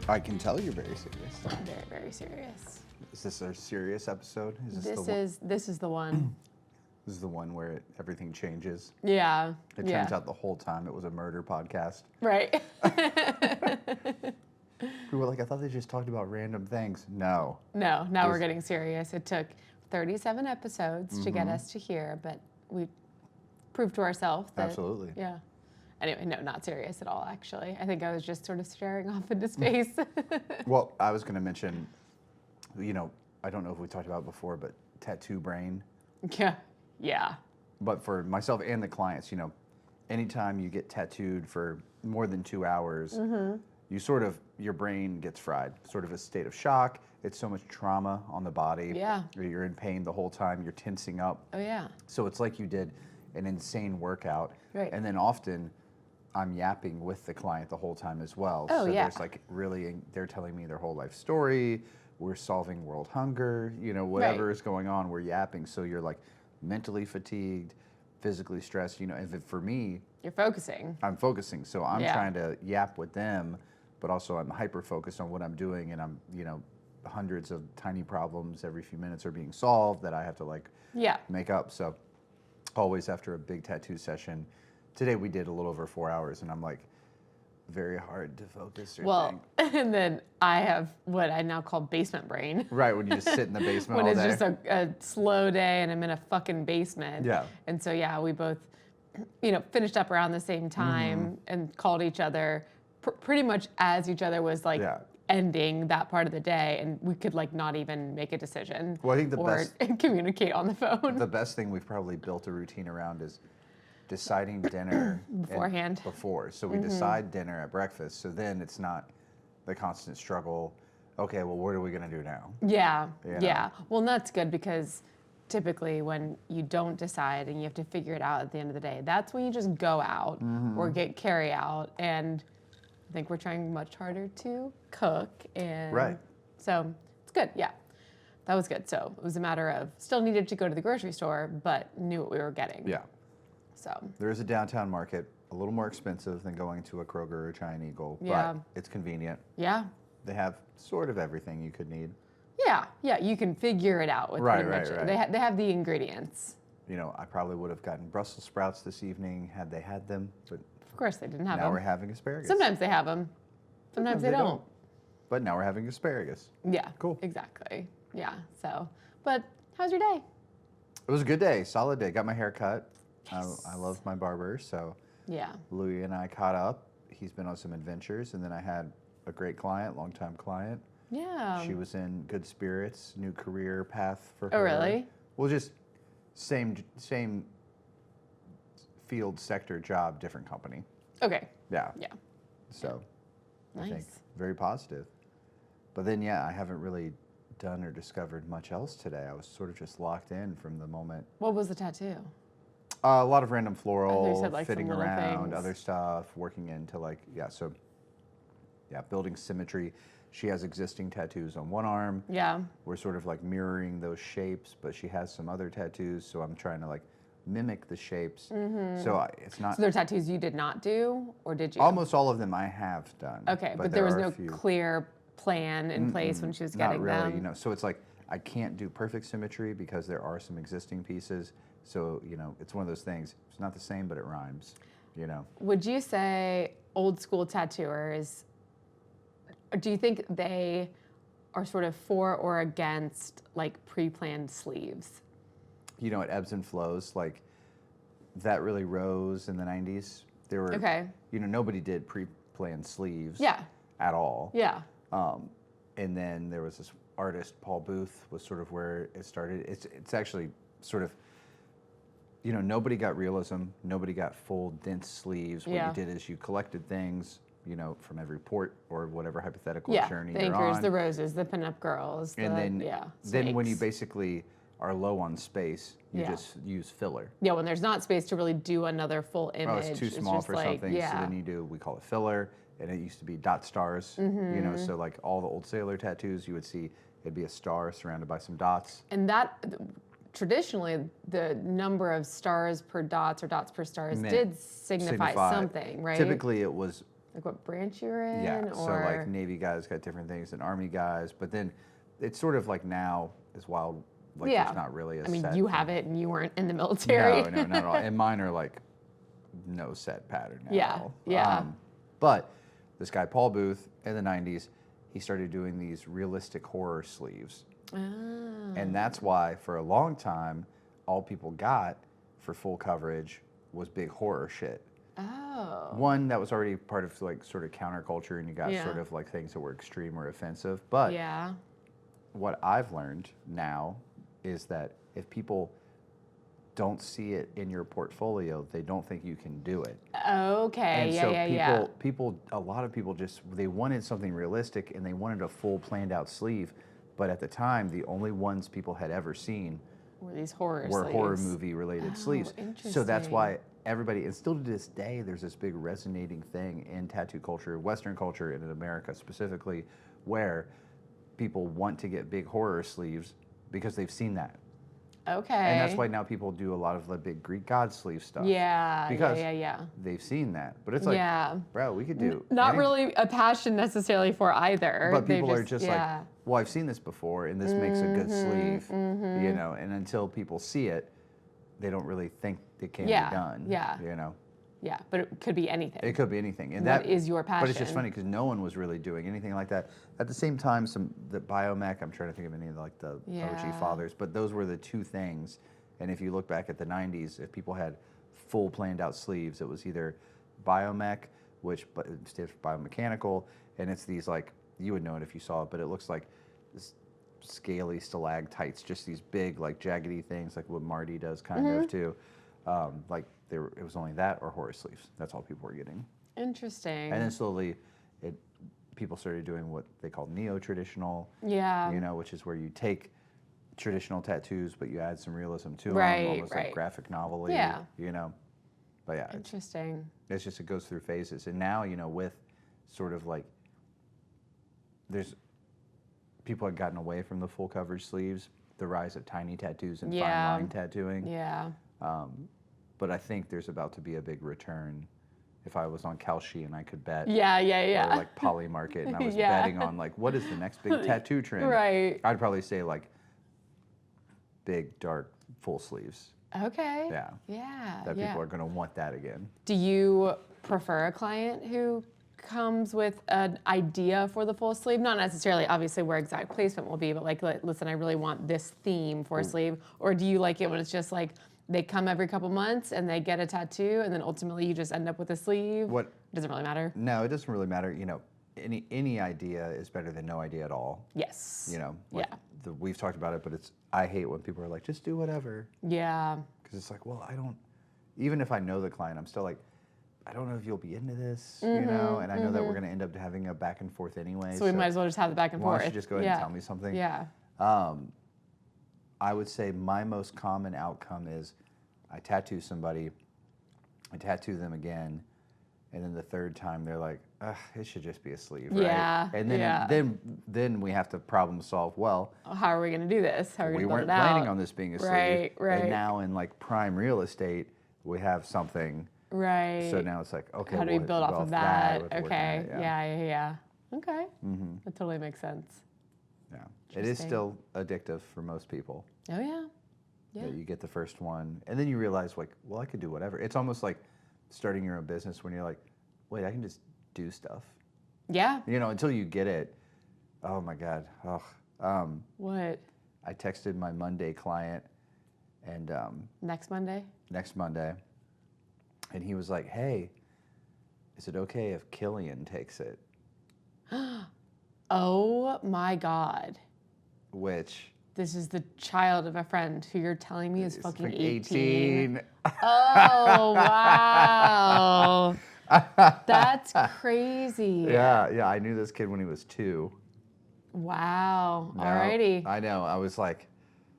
I can tell you're very serious. Very, very serious. Is this our serious episode? This is the one. This is the one where everything changes. Yeah. It turns out the whole time it was a murder podcast. Right. We were like, I thought they just talked about random things. No. No, now we're getting serious. It took 37 episodes to get us to here, but we proved to ourselves that. Absolutely. Yeah. Anyway, no, not serious at all, actually. I think I was just sort of staring off into space. Well, I was going to mention, I don't know if we talked about it before, but tattoo brain. Yeah. Yeah. But for myself and the clients, anytime you get tattooed for more than 2 hours, you your brain gets fried, sort of a state of shock. It's so much trauma on the body. Yeah. You're in pain the whole time. You're tensing up. Oh, yeah. So it's like you did an insane workout. Right. And then often I'm yapping with the client the whole time as well. Oh, so yeah. there's they're telling me their whole life story. We're solving world hunger, whatever is going on, we're yapping. So you're like mentally fatigued, physically stressed, and for me, You're focusing. I'm focusing. So I'm Yeah. trying to yap with them, but also I'm hyper focused on what I'm doing, and I'm, hundreds of tiny problems every few minutes are being solved that I have to Yeah. make up. So always after a big tattoo session, today we did a little over 4 hours, and I'm like, very hard to focus or Well, think. and then I have what I now call basement brain. Right, when you just sit in the basement When all it's day. just a slow day and I'm in a fucking basement. Yeah. And so, yeah, we both, finished up around the same time and called each other pretty much as each other was ending that part of the day, and we could not even make a decision. Well, I think or communicate on the phone. The best thing we've probably built a routine around is deciding dinner Beforehand. Before. So we decide dinner at breakfast. So then it's not the constant struggle. Okay, well, what are we going to do now? Yeah, You know? yeah. Well, and that's good because typically when you don't decide and you have to figure it out at the end of the day, that's when you just go out or get carry out. And I think we're trying much harder to cook. And Right. So it's good, yeah. That was good. So it was a matter of still needed to go to the grocery store, but knew what we were getting. Yeah. So. There is a downtown market, a little more expensive than going to a Kroger or Giant Eagle, Yeah. but it's convenient. Yeah. They have sort of everything you could need. Yeah, you can figure it out with Right, pretty much. right. They have the ingredients. I probably would have gotten Brussels sprouts this evening had they had them, but Of course, they didn't have now them. we're having asparagus. Sometimes they have them. Sometimes they don't. But now we're having asparagus. Yeah. Cool. Exactly. Yeah. So, but how's your day? It was a good day, solid day. Got my hair cut. I love my barber, so Yeah. Louis and I caught up. He's been on some adventures, and then I had a great client, longtime client. Yeah. She was in good spirits, new career path for her. Oh, really? Well, just same field, sector, job, different company. Okay. Yeah. Yeah. So, I think Nice. very positive. But then, I haven't really done or discovered much else today. I was sort of just locked in from the moment. What was the tattoo? A lot of random I thought floral, you said, some fitting little around, things. other stuff, working into building symmetry. She has existing tattoos on one arm. Yeah. We're sort of mirroring those shapes, but she has some other tattoos, so I'm trying to mimic the shapes. So it's not. So there are tattoos you did not do, or did you? Almost all of them I have done. Okay, but there was are no a few. clear plan in place when she was getting Not really, them. So it's I can't do perfect symmetry because there are some existing pieces. So, it's one of those things. It's not the same, but it rhymes, Would you say old school tattooers, do you think they are sort of for or against pre-planned sleeves? It ebbs and flows. That really rose in the 90s. There were, Okay. Nobody did pre-planned sleeves Yeah. at all. Yeah. And then there was this artist, Paul Booth, was sort of where it started. It's actually sort of, nobody got realism. Nobody got full, dense sleeves. What Yeah. you did is you collected things, from every port or whatever hypothetical Yeah. journey The you're anchors, on. the roses, the pinup girls. And then when you snakes. basically are low on space, you Yeah. just use filler. Yeah, when there's not space to really do another full image. Oh, it's too small just for something. Yeah. So then we call it filler, and it used to be dot stars. So all the old sailor tattoos, you would see it'd be a star surrounded by some dots. And that, traditionally, the number of stars per dots or dots per stars did signify something, right? Typically, it was Like what branch you're in? Yeah, so or... like Navy guys got different things than Army guys, but then it's sort of like now is wild, like Yeah. there's not really a I mean, set you thing. have it and you weren't in the military. No, not at all. And mine are like no set pattern at Yeah, all. yeah. But this guy, Paul Booth, in the 90s, he started doing these realistic horror sleeves. Ah. And that's why, for a long time, all people got for full coverage was big horror shit. Oh. One, that was already part of like sort of counterculture, and you got Yeah. sort of like things that were extreme or offensive. But Yeah. what I've learned now is that if people don't see it in your portfolio, they don't think you can do it. Okay. And yeah, so yeah, people, a lot of people just, they wanted something realistic and they wanted a full planned out sleeve. But at the time, the only ones people had ever seen Were these horror were sleeves. horror movie related sleeves. So that's Interesting. why everybody, and still to this day, there's this big resonating thing in tattoo culture, Western culture, and in America specifically, where people want to get big horror sleeves because they've seen that. Okay. And that's why now people do a lot of the big Greek god sleeve stuff. Yeah. Because yeah. they've seen that. But it's like, Yeah. bro, we could do Not any- really a passion necessarily for either. But They're people are just yeah. like, well, I've seen this before, and this makes a good sleeve, you know. And until people see it, they don't really think it can Yeah, be done. yeah. You know, Yeah, but it could be anything. it could be anything. And What that is your But it's just passion? funny because no one was really doing anything like that. At the same time, the biomech. I'm trying to think of any of like the Yeah. OG fathers, but those were the two things. And if you look back at the 90s, if people had full planned out sleeves, it was either biomech, which stands for biomechanical, and it's these like, you would know it if you saw it, but it looks like this scaly stalactites, just these big like jaggedy things, like what Marty does kind of too. Like it was only that or horror sleeves. That's all people were getting. Interesting. And then slowly, people started doing what they call neo-traditional. Yeah. You know, which is where you take traditional tattoos, but you add some realism to them, Right, almost right. like graphic novel-y, Yeah. you know. But yeah, Interesting. it's just, it goes through phases. And now, you know, with sort of like, people had gotten away from the full coverage sleeves, the rise of tiny tattoos and Yeah. fine line tattooing. Yeah. But I think there's about to be a big return. If I was on Kalshi and I could bet, Yeah. or like Poly Market, and I was Yeah. betting on like, what is the next big tattoo trend? Right. I'd probably say like big, dark, full sleeves. Okay. Yeah. Yeah. That yeah. people are going to want that again. Do you prefer a client who comes with an idea for the full sleeve? Not necessarily, obviously, where exact placement will be, but like, listen, I really want this theme for a sleeve. Or do you like it when it's just like they come every couple months and they get a tattoo, and then ultimately you just end up with a sleeve? What? Doesn't really matter. No, it doesn't really matter. You know, any idea is better than no idea at all. Yes. You know, like Yeah. We've talked about it, but I hate when people are like, just do whatever. Yeah. Because it's like, well, even if I know the client, I'm still like, I don't know if you'll be into this, you know, and I know that we're going to end up having a back and forth anyway. So we might as well just have the back and why forth. don't you just go ahead and tell me something? Yeah. I would say my most common outcome is I tattoo somebody, I tattoo them again, and then the third time they're like, ugh, it should just be a sleeve, right? Yeah, And then yeah. then we have to problem solve. Well, How are we going to do this? How are we we going to build weren't it out? planning on this being a sleeve. Right, right. And now in like prime real estate, we have something. Right. So now it's like, okay, How do we we'll build off go of that? we have to work on Okay. it, Yeah. Okay. That totally makes sense. Yeah. It is Interesting. still addictive for most people. Oh yeah. Yeah. That you get the first one, and then you realize, like, well, I could do whatever. It's almost like starting your own business when you're like, wait, I can just do stuff. Yeah. You know, until you get it. Oh my God. Oh. What? I texted my Monday client, and Next Monday? next Monday, and he was like, hey, is it okay if Killian takes it? Oh my God. Which This is the child of a friend who you're telling me is is fucking like 18. Oh, wow. That's crazy. Yeah, I knew this kid when he was 2. Wow. No, Alrighty. I know. I was like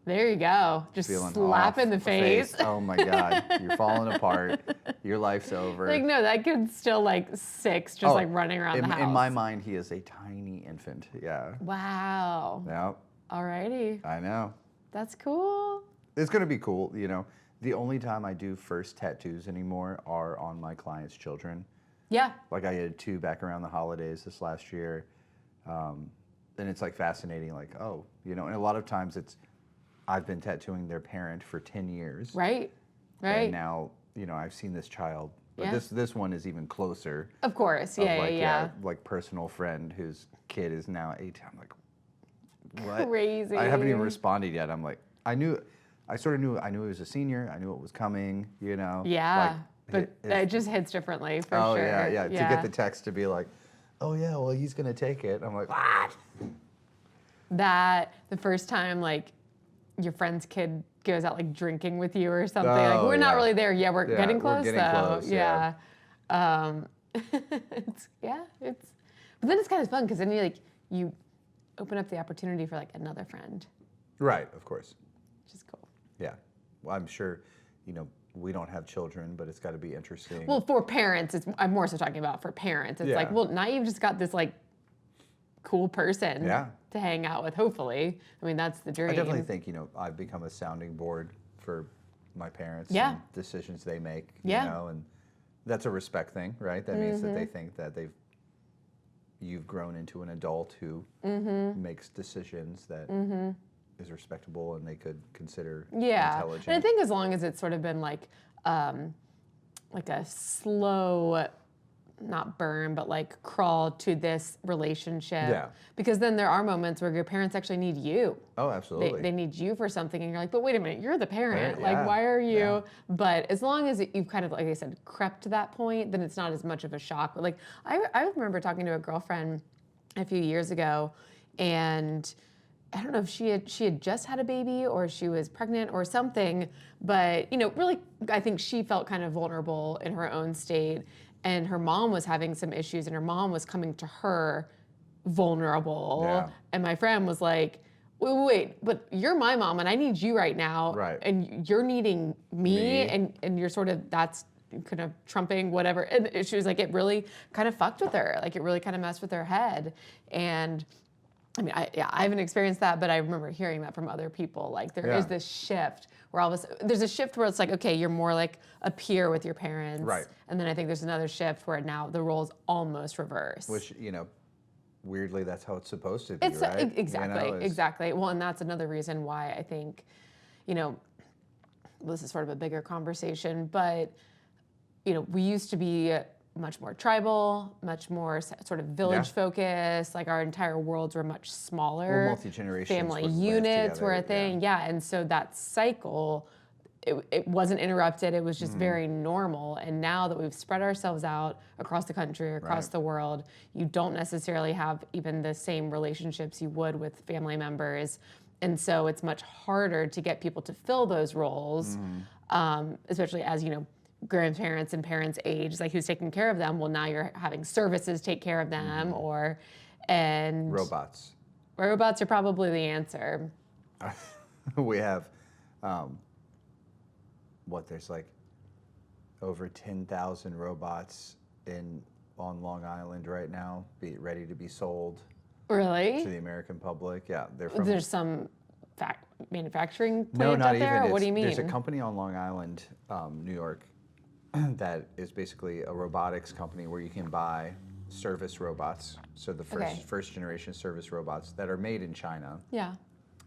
There you go. Just feeling slap off in the face. Oh my God, you're falling apart. Your life's over. Like, no, that kid's still like 6, just Oh, like running around the house. In my mind, he is a tiny infant. Yeah. Wow. Yeah, Alrighty. I know. That's cool. It's gonna be cool. You know, the only time I do first tattoos anymore are on my clients' children. Yeah. Like I did 2 back around the holidays this last year. And it's like fascinating, like, oh, you know, and a lot of times I've been tattooing their parent for 10 years. Right. Right. And now, you know, I've seen this child, but Yeah. this one is even closer. Of course. Of Yeah, like, yeah. like personal friend whose kid is now 18. I'm like, what? Crazy. I haven't even responded yet. I'm like, I knew he was a senior. I knew it was coming, you know. Yeah. Like, But it just hits differently for oh, sure. yeah. To get the text to be like, oh yeah, well he's gonna take it. I'm like, what? That the first time like your friend's kid goes out like drinking with you or something. Like we're not really there yet. We're getting close we're getting though. close, Yeah. It's but then it's kind of fun because then you open up the opportunity for like another friend. Right, of course. Which is cool. Yeah. Well, I'm sure, you know, we don't have children, but it's got to be interesting. Well, for parents, I'm more so talking about for parents. It's like, well, now you've just got this like cool person to hang out with, hopefully. I mean, that's the dream. I definitely think, you know, I've become a sounding board for my parents and decisions they make, you know, and that's a respect thing, right? That means that they think that you've grown into an adult who makes decisions that is respectable and they could consider intelligent. And I think as long as it's sort of been like a slow, not burn, but like crawl to this relationship. Yeah. Because then there are moments where your parents actually need you. Oh, absolutely. They need you for something, and you're like, but wait a minute, you're the parent. Yeah, Like, why are you? yeah. But as long as you've kind of, like I said, crept to that point, then it's not as much of a shock. But like, I remember talking to a girlfriend a few years ago, and I don't know if she had just had a baby or she was pregnant or something, but you know, really, I think she felt kind of vulnerable in her own state, and her mom was having some issues, and her mom was coming to her vulnerable, Yeah. and my friend was like, wait, but you're my mom, and I need you right now, Right. and you're needing me. And you're sort of, that's kind of trumping whatever, and she was like, it really kind of fucked with her, like it really kind of messed with her head, and I mean, I haven't experienced that, but I remember hearing that from other people. Like there is this shift where all of a sudden, there's a shift where it's like, okay, you're more like a peer with your parents. Right. And then I think there's another shift where now the roles almost reverse. Which, you know, weirdly, that's how it's supposed to be, It's right? exactly, You know, exactly. Well, and that's another reason why I think, you know, this is sort of a bigger conversation, but, you know, we used to be much more tribal, much more sort of village focused. Like our entire worlds were much smaller. Well, multi-generations Family would live units were a together, thing. Yeah. And so that cycle, it wasn't interrupted. It was just very normal. And now that we've spread ourselves out across the country, across the world, you don't necessarily have even the same relationships you would with family members. And so it's much harder to get people to fill those roles, especially as, you know, grandparents and parents age, like who's taking care of them? Well, now you're having services take care of them, and robots. Robots are probably the answer. We have, there's like over 10,000 robots on Long Island right now, ready to be sold Really? to the American public. Yeah, they're from. There's some manufacturing plant No, not out there? even. Or what do you mean? There's a company on Long Island, New York, that is basically a robotics company where you can buy service robots. So the first generation service robots that are made in China. Yeah.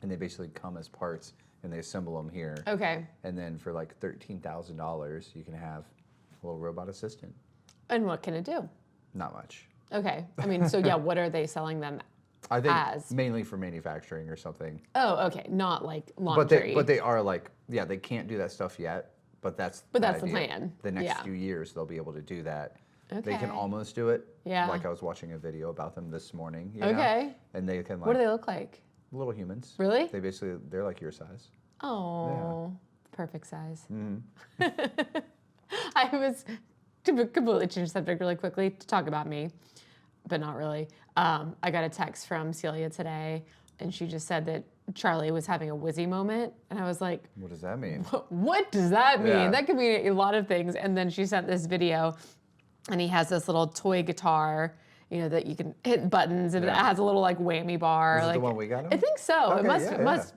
And they basically come as parts and they assemble them here. Okay. And then for like $13,000, you can have a little robot assistant. And what can it do? Not much. Okay. I mean, so yeah, what are they selling them I think as? mainly for manufacturing or something. Oh, okay. Not like laundry. But they are like, they can't do that stuff yet. But that's the the idea. plan. The next few years, they'll be able to do that. Okay. They can almost do it. Yeah. Like I was watching a video about them this morning. You know? Okay. And they can like. What do they look like? Little humans. Really? They're like your size. Oh, perfect size. Mm-hmm. I was, to completely change the subject really quickly, to talk about me, but not really. I got a text from Celia today, and she just said that Charlie was having a Wizzy moment, and I was like, What does that mean? what does that mean? Yeah. That could mean a lot of things. And then she sent this video, and he has this little toy guitar, you know, that you can hit buttons, and it has a little like whammy bar. Is it like, the one we got him? I think so. Okay, It must.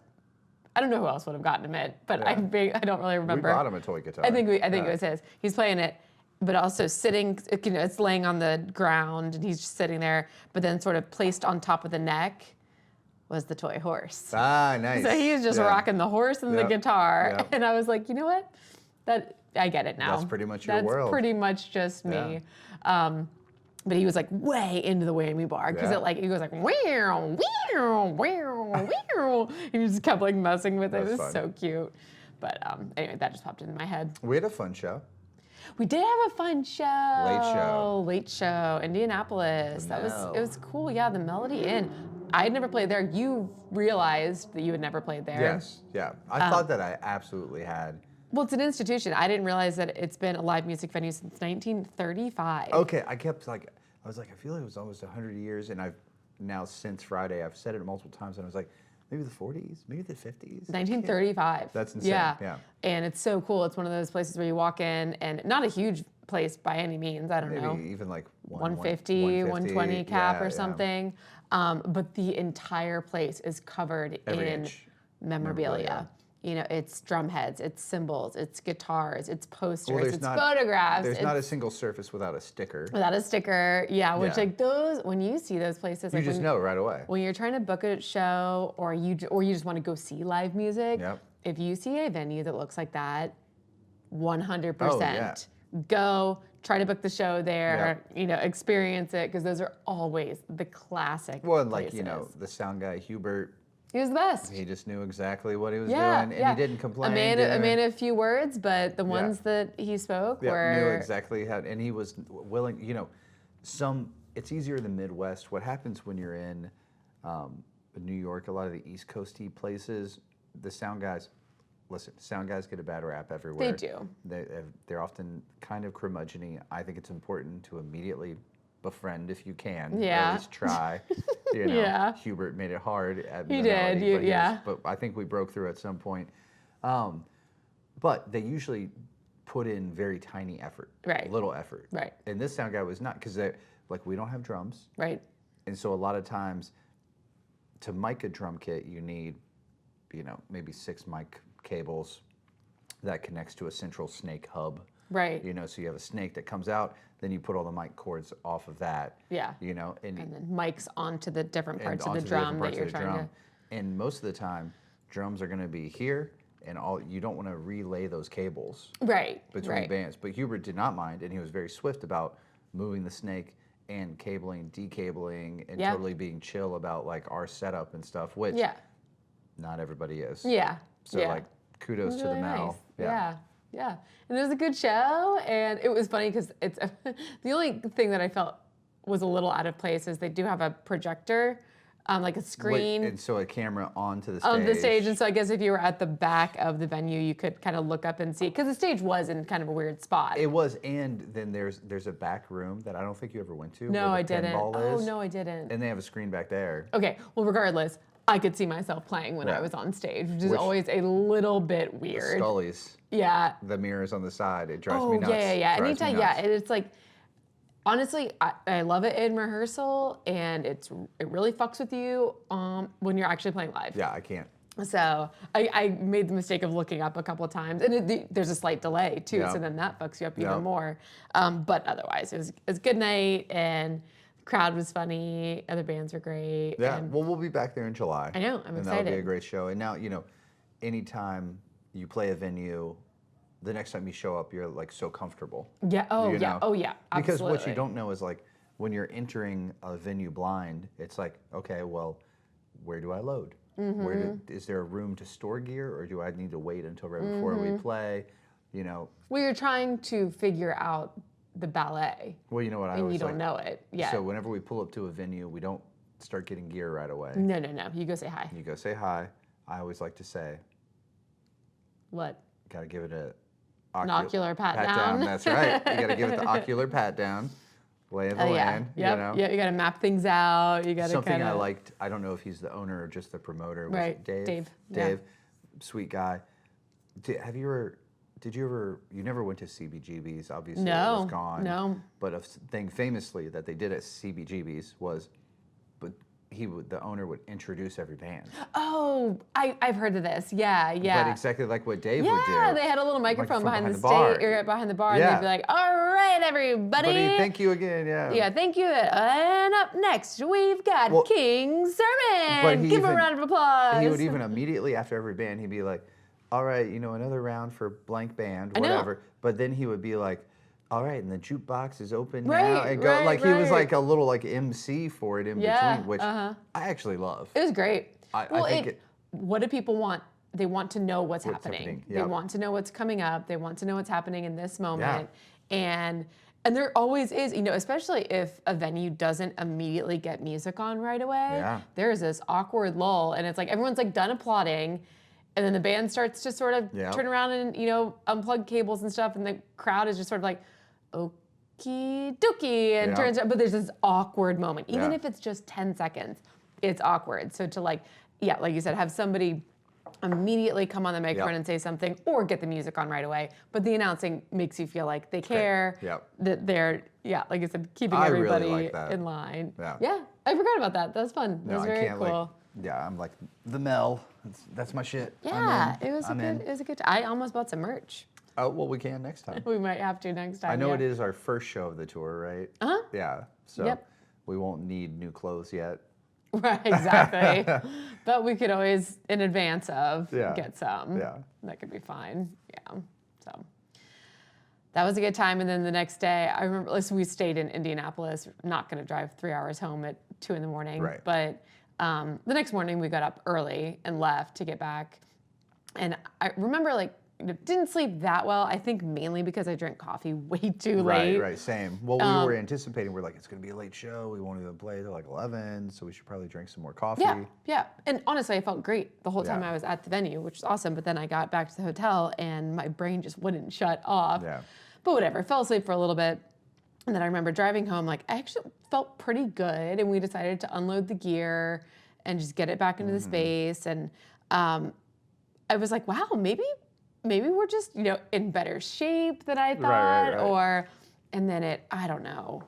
I don't know who else would have gotten him it, but I don't really remember. We bought him a toy guitar. I think it was his. He's playing it, but also sitting, it's laying on the ground and he's just sitting there, but then sort of placed on top of the neck was the toy horse. Ah, nice. So he was just rocking the horse and the guitar. Yep. And I was like, you know what? I get it now. That's pretty much your world. That's pretty much just me. But he was like way into the whammy bar because he goes like wow, wow, wow, wow. And he just kept like messing with it. It was fun. so cute. But anyway, that just popped into my head. We had a fun show. We did have a fun show. Late show. Indianapolis. It was cool. Yeah, the Melody Inn. I had never played there. You realized that you had never played there. Yes. Yeah. I thought that I absolutely had. Well, it's an institution. I didn't realize that it's been a live music venue since 1935. Okay, I kept I was like, I feel like it was almost 100 years, and I've now since Friday, I've said it multiple times, and I was like, maybe the 40s, maybe the 50s. 1935. That's insane. Yeah. And it's so cool. It's one of those places where you walk in, and not a huge place by any means. I don't know. Maybe even like 150, 120 cap or something. But the entire place is covered in memorabilia. You know, it's drum heads, it's cymbals, it's guitars, it's posters, it's photographs. There's not a single surface without a sticker. Without a sticker, which like those, when you see those places, you like just know right away. When you're trying to book a show or you just want to go see live music, if you see a venue that looks like that, 100%, go try to book the show there, experience it, because those are always the classic places. The sound guy, Hubert, he was the best. He just knew exactly what he was doing, and he didn't complain. A man of few words, but the ones that he spoke were... knew exactly how, and he was willing, it's easier in the Midwest. What happens when you're in New York, a lot of the East Coasty places, the sound guys get a bad rap everywhere. They do. They're often kind of curmudgeon-y. I think it's important to immediately befriend if you can. Or at least try. Hubert made it hard at he the did. melody, but I think we broke through at some point. But they usually put in very tiny effort, little effort. Right. And this sound guy was not, because we don't have drums. Right. And so a lot of times, to mic a drum kit, you need, maybe 6 mic cables that connects to a central snake hub. Right. So you have a snake that comes out, then you put all the mic cords off of that. Yeah. And then mics onto the different parts of the drum that you're trying to. And most of the time, drums are going to be here, and you don't want to relay those cables. Between bands. But Hubert did not mind, and he was very swift about moving the snake and cabling, decabling, and totally being chill about our setup and stuff, which not everybody is. Yeah. So kudos to the Mel. Nice. Yeah. And it was a good show, and it was funny because it's the only thing that I felt was a little out of place is they do have a projector, like a screen. And so a camera onto the stage. On the stage, and so I guess if you were at the back of the venue, you could kind of look up and see, because the stage was in kind of a weird spot. It was, and then there's a back room that I don't think you ever went to. No, where I the didn't. pinball is, Oh, no, I didn't. And they have a screen back there. Okay, well, regardless, I could see myself playing when I was on stage, which is always a little bit weird. The Scullies. Yeah. The mirrors on the side. It drives me nuts. Yeah. Anytime, and it's like, honestly, I love it in rehearsal, and it really fucks with you when you're actually playing live. Yeah, I can't. So I made the mistake of looking up a couple of times, and there's a slight delay too, so then that fucks you up even more. But otherwise, it was a good night, and the crowd was funny. Other bands were great. Yeah, well, we'll be back there in July. I know, I'm excited. And that'll be a great show. And now, anytime you play a venue, the next time you show up, you're so comfortable. Yeah. Oh yeah. Absolutely. Because what you don't know is when you're entering a venue blind, it's okay, well, where do I load? Is there a room to store gear, or do I need to wait until right before we play? Well, you're trying to figure out the ballet. Well, you know what I always you don't know it yet. So whenever we pull up to a venue, we don't start getting gear right away. No. You go say hi. You go say hi. I always like to say, what? Got to give it an ocular pat down. That's right. You got to give it the ocular pat down. Lay of the land. Yeah, you got to map things out. You got to something I liked. I don't know if he's the owner or just the promoter. Was it Dave? Dave, sweet guy. Did you ever? You never went to CBGB's. Obviously, it was gone. No. But a thing famously that they did at CBGB's was, but the owner would introduce every band. Oh, I've heard of this. Yeah, yeah. But exactly like what Dave would do. Yeah, they had a little microphone behind the bar. stage, or behind the bar, Yeah. and they'd be like, "All right, everybody. Buddy, thank you again. Yeah. Yeah, thank you. And up next, we've got King Sermon. Give him a round of applause." He would even immediately after every band, he'd be like, "All right, another round for blank band, whatever." But then he would be like, "All right, and the jukebox is open now." And go he was like a little like MC for it in between, which I actually love. It was great. I think what do people want? They want to know what's happening. Yep. They want to know what's coming up. They want to know what's happening in this moment. And there always is, especially if a venue doesn't immediately get music on right away. Yeah. There's this awkward lull, and it's like everyone's like done applauding, and then the band starts to sort of turn around and unplug cables and stuff, and the crowd is just sort of like, okie dokie, and turns out, but there's this awkward moment, even if it's just 10 seconds, it's awkward. So to like you said, have somebody immediately come on the microphone and say something, or get the music on right away. But the announcing makes you feel like they care, that they're, like you said, keeping everybody really like in line. Yeah. I forgot about that. That was fun. That was very cool. I'm like the Mel. That's my shit. Yeah, it was a good. I almost bought some merch. Oh well, we can next time. We might have to next time. I know it is our first show of the tour, right? Yeah. So we won't need new clothes yet. Right, exactly. But we could always, in advance of, get some. Yeah. That could be fine. Yeah. So that was a good time. And then the next day, I remember, we stayed in Indianapolis, not going to drive 3 hours home at 2 a.m. Right. But the next morning, we got up early and left to get back. And I remember, didn't sleep that well. I think mainly because I drank coffee way too late. Right, same. Well, we were anticipating, we're like, it's going to be a late show. We won't even play till like 11, so we should probably drink some more coffee. Yeah. And honestly, I felt great the whole time I was at the venue, which is awesome. But then I got back to the hotel and my brain just wouldn't shut off. Yeah. But whatever, fell asleep for a little bit. And then I remember driving home, I actually felt pretty good. And we decided to unload the gear and just get it back into the space. And I was like, wow, maybe we're just, in better shape than I thought. Right. And then at, I don't know,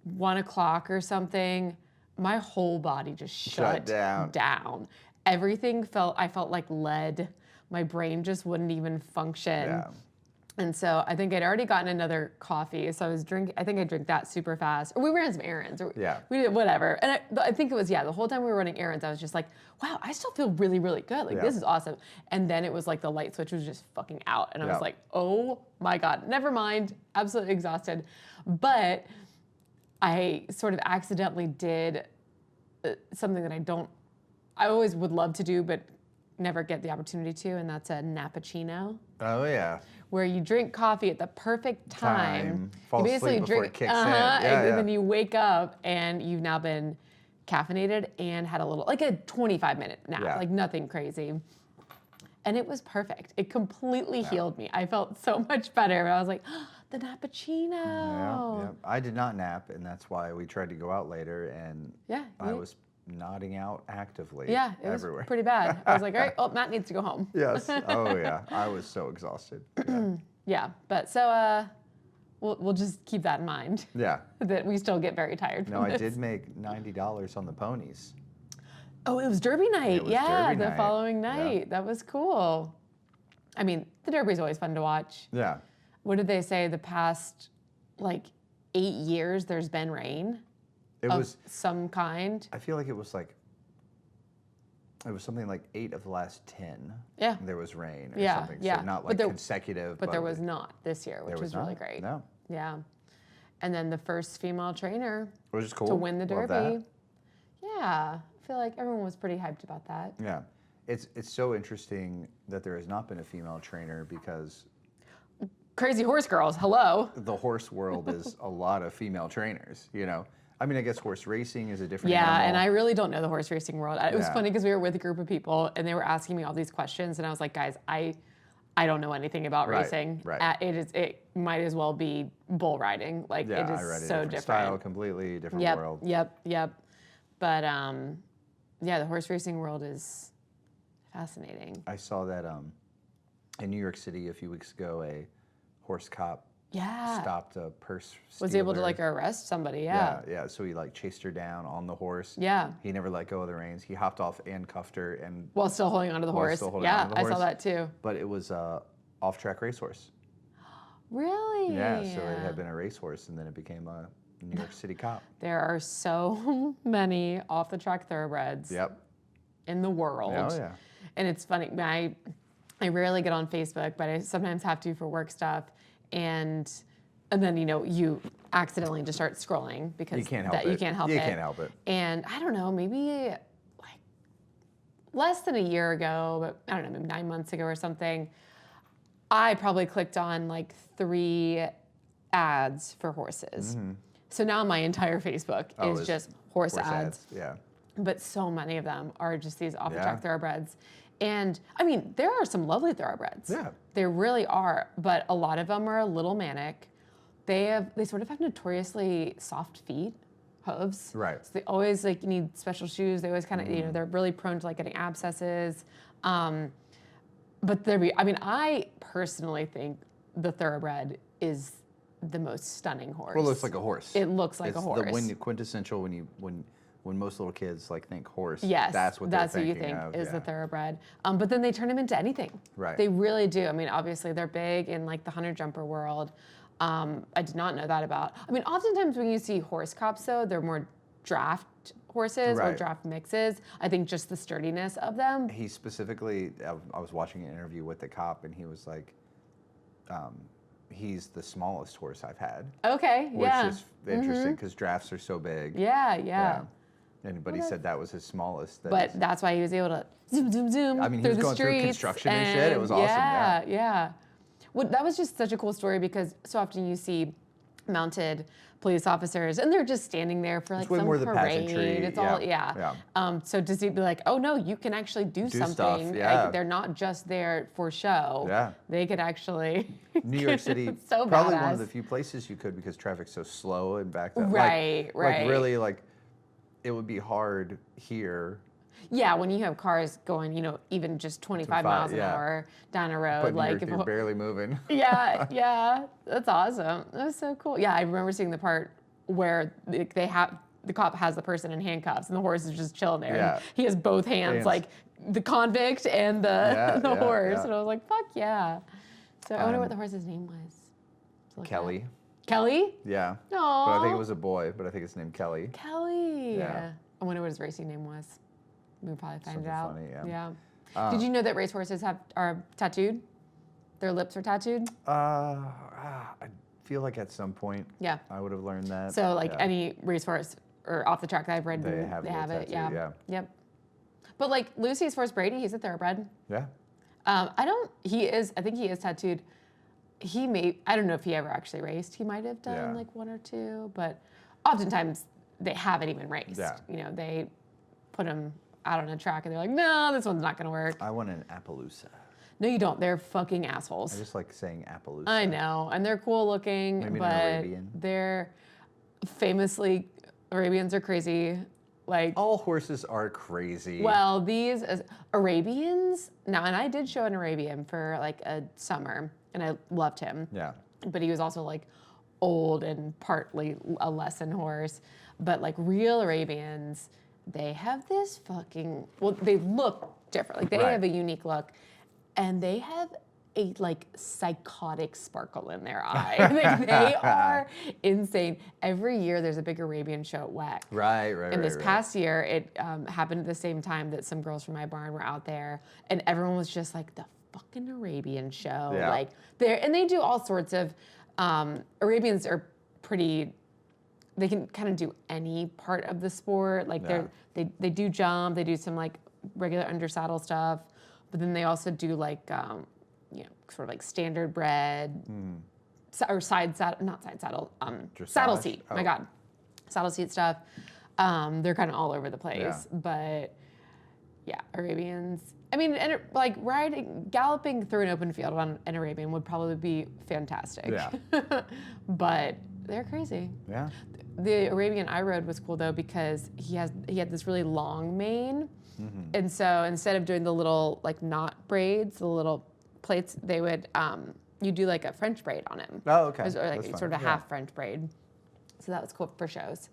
1 o'clock or something, my whole body just shut down. Everything I felt like lead. My brain just wouldn't even function. Yeah. And so I think I'd already gotten another coffee. So I think I drank that super fast. Or we ran some errands. We did whatever. And I think it was, the whole time we were running errands, I was just like, wow, I still feel really, really good. This is awesome. And then it was like the light switch was just fucking out. And I was like, oh my God, never mind. Absolutely exhausted. But I sort of accidentally did something that I always would love to do, but never get the opportunity to. And that's a nappuccino. Oh, yeah. Where you drink coffee at the perfect time. Fall you basically asleep before drink it kicks in. And then you wake up and you've now been caffeinated and had a 25-minute nap, nothing crazy. And it was perfect. It completely healed me. I felt so much better. I was like, oh, the nappuccino. Yeah. I did not nap, and that's why we tried to go out later, and I was nodding out actively everywhere. Was pretty bad. I was like, all right, Matt needs to go home. Yes. Oh, yeah. I was so exhausted. Yeah. But so we'll just keep that in mind. Yeah. That we still get very tired from this. I did make $90 on the ponies. Oh, it was Derby night. It was Derby the night. following night. Yeah. That was cool. I mean, the Derby's always fun to watch. Yeah. What did they say? The past 8 years, there's been rain. It was some kind. I feel like it was something like 8 of the last 10. Yeah. There was rain or something. Yeah. So not consecutive. But there was not this year, which was really great. No. Yeah. And then the first female trainer Which is cool. to win the Love Derby. that. Yeah. I feel like everyone was pretty hyped about that. Yeah. It's so interesting that there has not been a female trainer because Crazy Horse Girls, hello. the horse world is a lot of female trainers, I mean, I guess horse racing is a different Yeah, animal. and I really don't know the horse racing world. It was Yeah. funny because we were with a group of people and they were asking me all these questions, and I was like, guys, I don't know anything about racing. Right. It might as well be bull riding. It is I read so different different. style, completely different world. Yep. But the horse racing world is fascinating. I saw that in New York City a few weeks ago, a horse cop Yeah. stopped a purse Was able to stealer. like arrest somebody. Yeah. Yeah. So he like chased her down on the horse. Yeah. He never let go of the reins. He hopped off and cuffed her, and While still holding onto the While horse. still holding Yeah, onto the I saw horse. that too. but it was a off-track racehorse. Really? Yeah. So it had been a racehorse, and then it became a New York City cop. There are so many off the track thoroughbreds Yep. in the world. Oh yeah. And it's funny. I rarely get on Facebook, but I sometimes have to for work stuff. And then you accidentally just start scrolling because You can't help it. You can't help You it. can't help it. And I don't know, maybe like less than a year ago, but I don't know, maybe 9 months ago or something, I probably clicked on like 3 ads for horses. So now my entire Facebook is it's just horse ads. Yeah. But so many of them are just these off the Yeah. track thoroughbreds. And I mean, there are some lovely thoroughbreds. Yeah. There really are, but a lot of them are a little manic. They sort of have notoriously soft feet, hooves. Right. So they always like need special shoes. They always kind of, they're really prone to like getting abscesses. But I personally think the thoroughbred is the most stunning horse. Well, it looks like a horse. It looks like it's a horse. the quintessential when most little kids like think horse. Yes, that's what you thinking think of, is yeah. the thoroughbred. But then they turn them into anything. Right. They really do. I mean, obviously they're big in like the hunter jumper world. I did not know that about. I mean, oftentimes when you see horse cops, though, they're more draft horses or Right. draft mixes. I think just the sturdiness of them. He specifically, I was watching an interview with the cop, and he was like, he's the smallest horse I've had, Okay. which Yeah. is interesting because drafts are so big. Yeah. But he said that was his smallest. But that's why he was able to zoom, zoom, zoom I mean, he through was the going through streets. construction and shit. It was awesome, yeah. Yeah. Well, that was just such a cool story because so often you see mounted police officers and they're just standing there for like way some more the parade. pageantry, It's all yeah. So to see be like, oh no, you can actually do something. stuff, yeah. Like, they're not just there for show. Yeah. They could actually. New York City, It's so probably badass. one of the few places you could because traffic's so slow and backed up. Right. Like really, like it would be hard here. Yeah, when you have cars going, even just 25 miles an yeah. hour down a road, But like you're barely moving. yeah, that's awesome. That was so cool. Yeah, I remember seeing the part where the cop has the person in handcuffs and the horse is just chilling there. Yeah. And he has both hands, like the convict and the horse. Yeah. And I was like, fuck yeah. So I wonder what the horse's name was. To look Kelly. up. Kelly? Yeah. Aww. But I think it was a boy, but I think it's named Kelly. Kelly. Yeah. I wonder what his racing name was. We'll probably find Something it out. funny, yeah. Did you know that racehorses are tattooed? Their lips are tattooed? I feel like at some point Yeah. I would have learned that. So like yeah. any racehorse or off the track that I've ridden, They have the it. tattoo, yeah. Yep. But like Lucy's horse Brady, he's a thoroughbred. Yeah. I think he is tattooed. I don't know if he ever actually raced. He might have done Yeah. like 1 or 2, but oftentimes they haven't even raced. Yeah. They put him out on a track and they're like, no, this one's not gonna work. I want an Appaloosa. No, you don't. They're fucking assholes. I just like saying Appaloosa. I know, and they're cool looking, Maybe an but Arabian. they're famously Arabians are crazy. Like, All horses are crazy. well, these Arabians now, and I did show an Arabian for like a summer, and I loved him. Yeah. But he was also like old and partly a lesson horse. But like real Arabians, they have this they look different. Like they Right. have a unique look, and they have a like psychotic sparkle in their eye. Like they are insane. Every year there's a big Arabian show at WEC. Right. And this past year, it happened at the same time that some girls from my barn were out there, and everyone was just like, the fucking Arabian show. Yeah. Like they do all sorts of. Arabians are pretty. They can kind of do any part of the sport. Like they do jump, they do some like regular under saddle stuff, but then they also do like sort of like standard bred or not side saddle, saddle Dressage? seat. Oh. My God, saddle seat stuff. They're kind of all over the place, but yeah, Arabians. I mean, and like galloping through an open field on an Arabian would probably be fantastic. Yeah. But they're crazy. Yeah. The Arabian I rode was cool though because he had this really long mane, and so instead of doing the little like knot braids, the little plates, they would you do like a French braid on him. Oh, okay. Or like That's sort of fine. a half French braid. So that was cool for shows.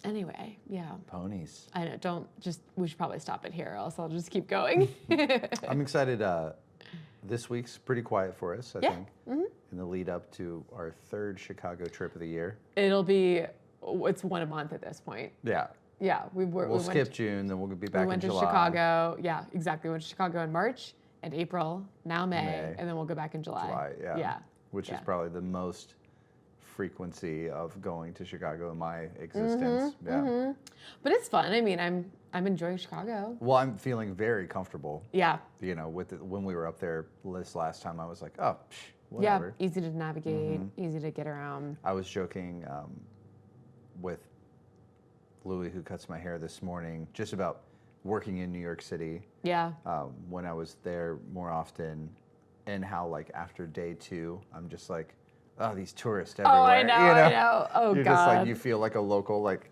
Anyway, yeah. Ponies. I know, we should probably stop it here, else I'll just keep going. I'm excited. This week's pretty quiet for us, I Yeah. think, in the lead up to our third Chicago trip of the year. It's one a month at this point. Yeah. Yeah, We'll skip June, then we'll be back we went in to July. Chicago. Yeah, exactly. We went to Chicago in March and April, now May, May. and then we'll go back in July. July, yeah. Yeah. Which is Yeah. probably the most frequency of going to Chicago in my existence. Yeah. But it's fun. I mean, I'm enjoying Chicago. Well, I'm feeling very comfortable. Yeah. You know, when we were up there this last time, I was like, oh, Yeah. whatever. Easy to navigate, easy to get around. I was joking with Louis, who cuts my hair this morning, just about working in New York City. Yeah. When I was there more often, and how like after day 2, I'm just like, oh, these tourists everywhere. Oh, I know, you know? I know. Oh, You're God. just like, you feel like a local, like,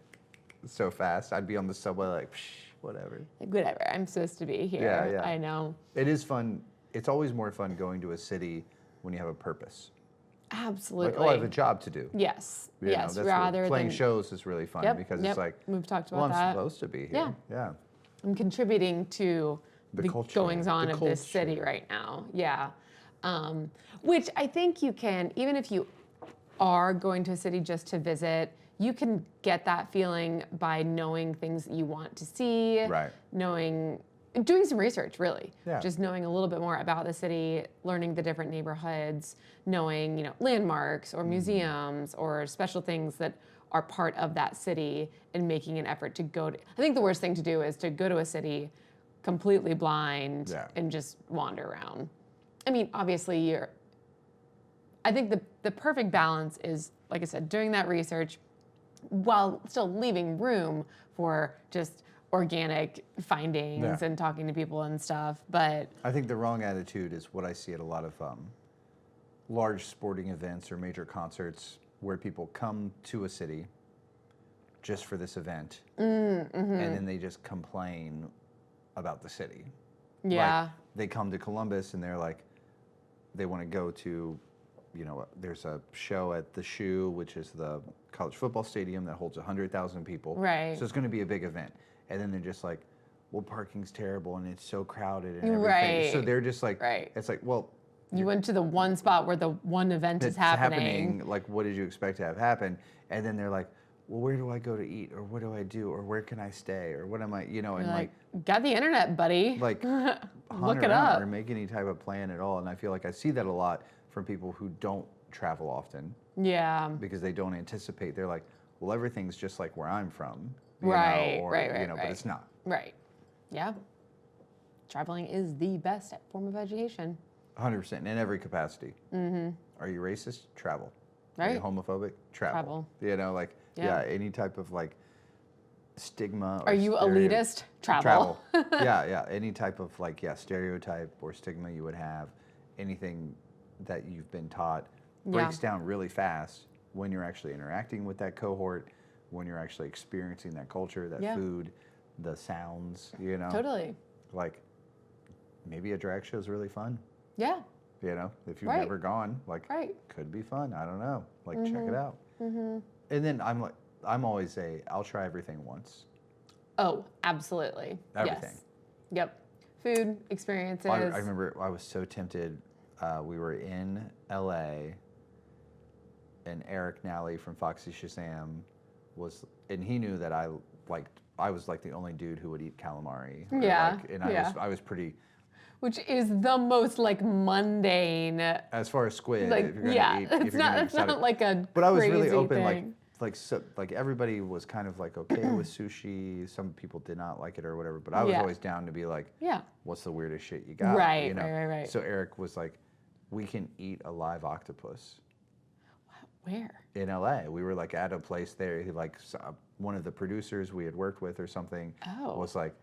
so fast. I'd be on the subway like, whatever. Like, whatever. I'm supposed to be here. Yeah, yeah. I know. It is fun. It's always more fun going to a city when you have a purpose. Absolutely. Like, oh, I have a job to do. Yes. You know, Yes. that's Rather playing than shows is really fun because it's like, we've talked well, about I'm that. supposed to be here. Yeah. Yeah. I'm contributing to The the culture, goings on the of this city culture. right now. Yeah. Which I think you can, even if you are going to a city just to visit, you can get that feeling by knowing things that you want to see, Right. doing some research, really. Yeah. Just knowing a little bit more about the city, learning the different neighborhoods, knowing, landmarks or museums or special things that are part of that city, and making an effort to go to. I think the worst thing to do is to go to a city completely blind Yeah. and just wander around. I mean, obviously I think the perfect balance is, like I said, doing that research while still leaving room for just organic findings Yeah. and talking to people and stuff. But I think the wrong attitude is what I see at a lot of large sporting events or major concerts where people come to a city just for this event, and then they just complain about the city. yeah, Like, they come to Columbus and they're like, they want to go to, there's a show at the Shoe, which is the college football stadium that holds 100,000 people. Right. So it's going to be a big event. And then they're just like, well, parking's terrible and it's so crowded and everything. Right. So they're just like, Right. it's like, well, you went to the one spot where the one event is it's happening. like, what did you expect to have happen? And then they're like, well, where do I go to eat, or what do I do, or where can I stay, or what am I, and You're like got the internet, buddy. hunt Look it around up. or make any type of plan at all. And I feel like I see that a lot from people who don't travel often Yeah. because they don't anticipate. They're like, well, everything's just like where I'm from, Right, or, right, but right. it's not. Right. Yeah. Traveling is the best form of education. 100% in every capacity. Mm-hmm. Are you racist? Travel. Are you Right. homophobic? Travel. Travel. Yeah, any type of like stigma. Or Are you elitist? Travel. yeah. Any type of like, stereotype or stigma you would have, anything that you've been taught breaks down really fast when you're actually interacting with that cohort, when you're actually experiencing that culture, that Yeah. food, the sounds, Totally. Like maybe a drag show is really fun. Yeah. If you've Right. never gone, like, Right. could be fun. I don't know. Like, check it out. And then I'm always I'll try everything once. Oh, absolutely. Everything. Yes. Yep. Food, experiences. I remember I was so tempted. We were in LA, and Eric Nally from Foxy Shazam and he knew that I was like the only dude who would eat calamari. Yeah, And yeah. I was pretty, Which is the most mundane. as far as squid, Like, if you're gonna yeah, eat, if it's you're gonna not. eat It's not exotic- like a. But I was really crazy open, thing. like everybody was kind of like okay with sushi. Some people did not like it or whatever, but I was Yeah. always down to be like, Yeah. what's the weirdest shit you got? Right, right. So Eric was like, we can eat a live octopus Where? in LA. We were like at a place there. One of the producers we had worked with or something Oh. was like,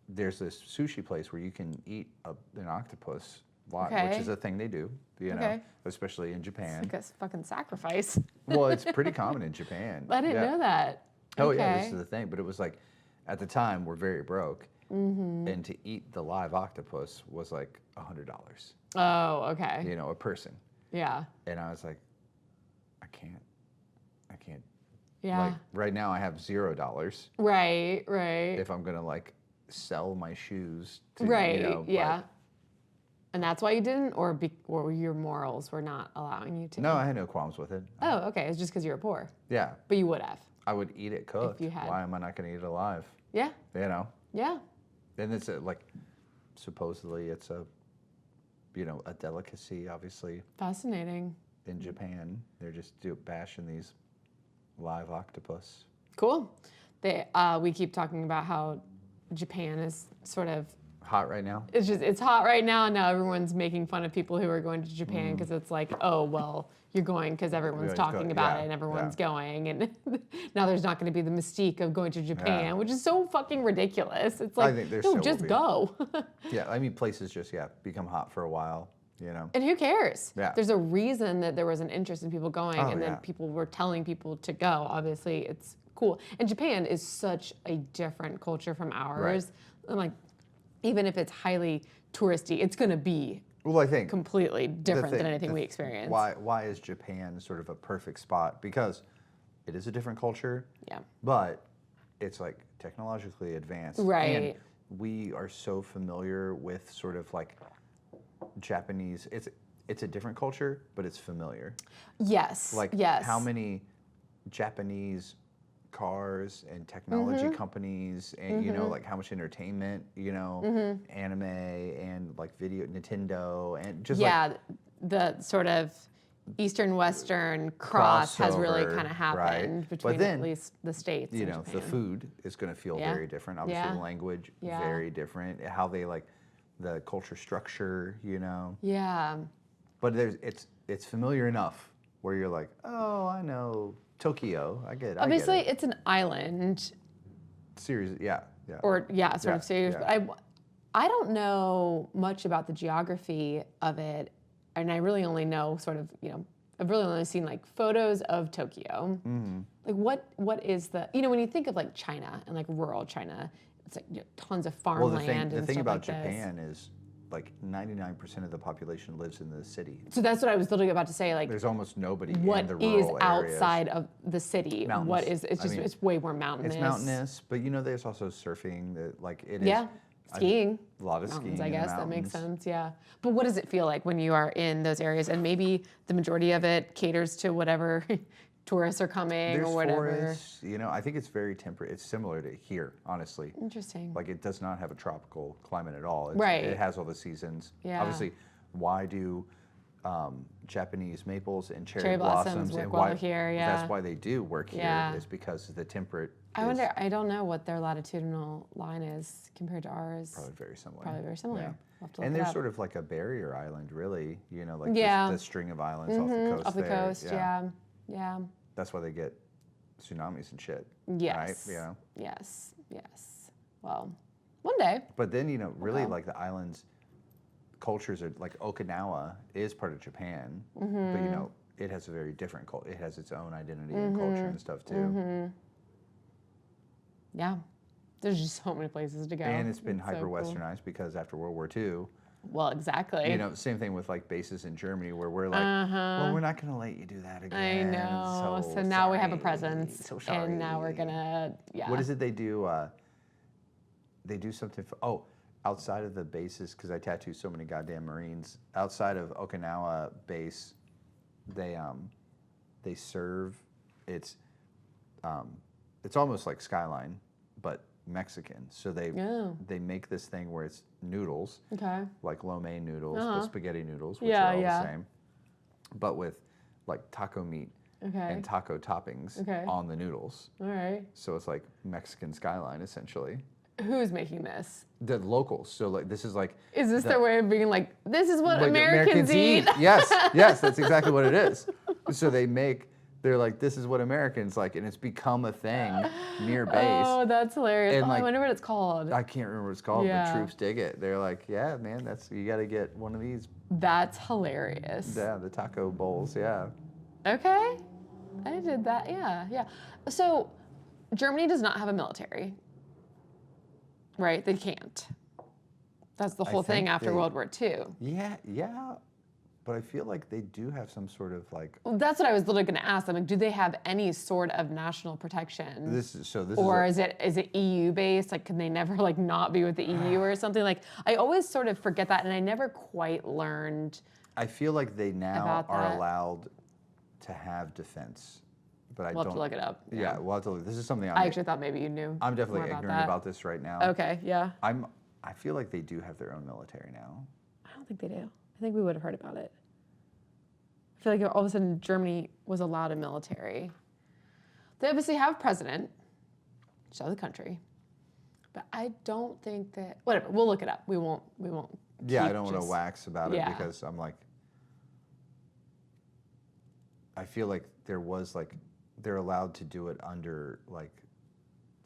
there's this sushi place where you can eat an octopus live, which Okay. is a thing they do, Okay. especially in Japan. It's like a fucking sacrifice. Well, it's pretty common in Japan. I didn't know that. Oh okay. yeah, this is the thing. But it was like, at the time, we're very broke, and to eat the live octopus was like $100, Oh, okay. you know, a person. Yeah. And I was like, I can't. Yeah. Like right now I have $0 Right. if I'm gonna like sell my shoes to, Right. you know, Yeah. And that's why you didn't, or your morals were not allowing you to? no, I had no qualms with it. Oh, okay. It's just because you were poor. Yeah. But you would have. I would eat it cooked. you had. Why am I not gonna eat it alive? Yeah. You know? Yeah. And it's like, supposedly it's a, you know, a delicacy, obviously. Fascinating. In Japan, they're just bashing these live octopus. Cool. We keep talking about how Japan is sort of Hot right now? it's hot right now, and now everyone's making fun of people who are going to Japan because it's like, oh, well, you're going because everyone's talking about it and everyone's going, and now there's not going to be the mystique of going to Japan, which is so fucking ridiculous. It's like, I think there no, still just will be. go. Yeah, I mean, places just, become hot for a while, you know? And who cares? Yeah. There's a reason that there was an interest in people going, Oh, and then yeah. people were telling people to go. Obviously, it's cool. And Japan is such a different culture from ours. And like, even if it's highly touristy, it's going to be Well, I think completely different than anything we experience. Why is Japan sort of a perfect spot? Because it is a different culture. Yeah. But it's like technologically advanced. Right. And we are so familiar with sort of like Japanese. It's a different culture, but it's familiar. Yes. Like yes. how many Japanese cars and technology Mm-hmm. companies and you know like how much entertainment, you know, Mm-hmm. anime and like video, Nintendo and just the sort of Eastern Western cross has really Crossover, kind of happened right. But between then, at least the States you and know, Japan. the food is going to feel Yeah. very different. Obviously, Yeah. the language Yeah. very different. How they like the culture structure, you know. Yeah. But it's familiar enough where you're like, oh, I know Tokyo. I get. Obviously, I get it. it's an island, Series, yeah. or sort Yeah, of serious. yeah. But I don't know much about the geography of it, and I really only know sort of, you know, I've really only seen like photos of Tokyo. Mm-hmm. Like what is the, you know, when you think of like China and like rural China, it's like, you know, tons of Well, farmland the and thing stuff about like this. Japan is like 99% of the population lives in the city. So that's what I was literally about to say. Like, There's almost nobody what in the is rural areas. outside of the city? Mountains. What is? It's I just mean, it's way more mountainous. It's mountainous, but you know, there's also surfing. That like it is. Yeah, skiing. A lot of Mountains, skiing. I in the guess that makes mountains. sense. Yeah, but what does it feel like when you are in those areas, and maybe the majority of it caters to whatever tourists are coming There's or whatever? forests, you know, I think it's very temperate. It's similar to here, honestly. Interesting. Like it does not have a tropical climate at all. Right. It has all the seasons. Yeah. Obviously, why do Japanese maples and cherry, Cherry blossoms work and well why here, yeah. that's why they do work Yeah. here is because the temperate I is wonder. I don't know what their latitudinal line is compared to ours. probably very similar. Probably very similar. Yeah. We'll have to look And it there's up. sort of like a barrier island, really. You know, like Yeah. the string of islands off the coast. Off the there. coast. Yeah. That's why they get tsunamis and shit. Yes. Right? You know. Yes. Yes. Well, one day. But then, you know, really Okay. like the islands cultures are like Okinawa is part of Japan, but Mm-hmm. you know, it has a very different culture. It has its own identity and Mm-hmm. culture and stuff too. Yeah. There's just so many places to go. And it's been so hyper cool. westernized because after World War II, Well, exactly. you know, same thing with like bases in Germany where we're like, well, we're not going to let you do that I again. know. So, So now we have a sorry. presence, So sorry. and now we're gonna. Yeah. What is it they do? They do something. Outside of the bases, because I tattoo so many goddamn Marines. Outside of Okinawa base, they serve. It's almost like Skyline, but Mexican. So they make this thing where it's noodles, Okay. like lo mein noodles, the spaghetti noodles, which Yeah, are all yeah. the same, but with like taco meat Okay. and taco toppings Okay. on the noodles. All right. So it's like Mexican Skyline essentially. Who's making this? The locals. So like this is like Is this the- their way of being like, this is what like Americans eat? Yes, yes, that's exactly what it is. So they're like, this is what Americans like, and it's become a thing near base. Oh, that's hilarious. And, Oh, I like, wonder what it's called. I can't remember what it's called, Yeah. but troops dig it. They're like, yeah, man, you got to get one of these. That's hilarious. Yeah, the taco bowls. Yeah. Okay. I did that. Yeah, yeah. So Germany does not have a military. Right? They can't. That's the whole thing think after they- World War II. Yeah, but I feel like they do have some sort of like Well, that's what I was literally going to ask. I'm like, do they have any sort of national protection? this Or is is it EU based? Like, can they never like not be with the EU or something? Like, I always sort of forget that, and I never quite learned. I feel like they now About are that. allowed to have defense, but I We'll don't. have to look it up. Yeah, we'll have to look. This is something I actually thought maybe you knew. I'm definitely more ignorant that. about this right now. Okay, yeah. I feel like they do have their own military now. I don't think they do. I think we would have heard about it. I feel like all of a sudden Germany was allowed a military. They obviously have a president, just out of the country. But I don't think that, whatever, we'll look it up. We won't. Yeah, I keep don't want to just- wax about it Yeah. because I'm like, I feel like there was like, they're allowed to do it under like